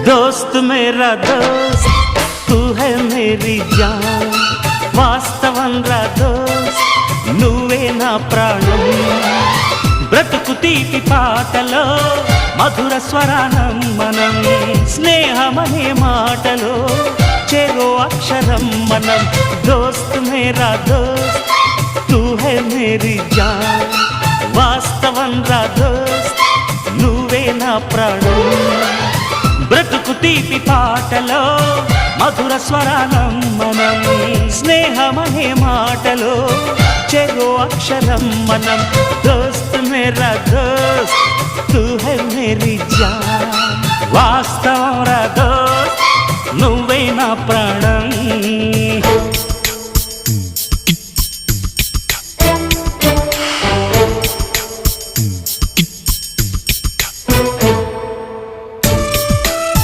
दोस्त मेरा दोस्त तू है मेरी जान వాస్తవం రా దోస్త్ నువ్వే నా ప్రాణం బ్రతుకు తీపి పాటలో మధుర స్వరానం మనం స్నేహమనే మాటలో చెరో అక్షరం మనం దోస్త్ మేరా దోస్త్ తూ హై మేరీ జాన్ వాస్తవం రా దోస్త్ నువ్వే నా ప్రాణం బ్రతుకు తీపి పాటలో మధుర స్వరానం మనం స్నేహమనే మాటలో చెరో అక్షరం మనం దోస్త్ మేరా దోస్త్ తూ హై మేరీ జాన్ వాస్తవం రా దోస్త్ నువ్వే నా ప్రాణం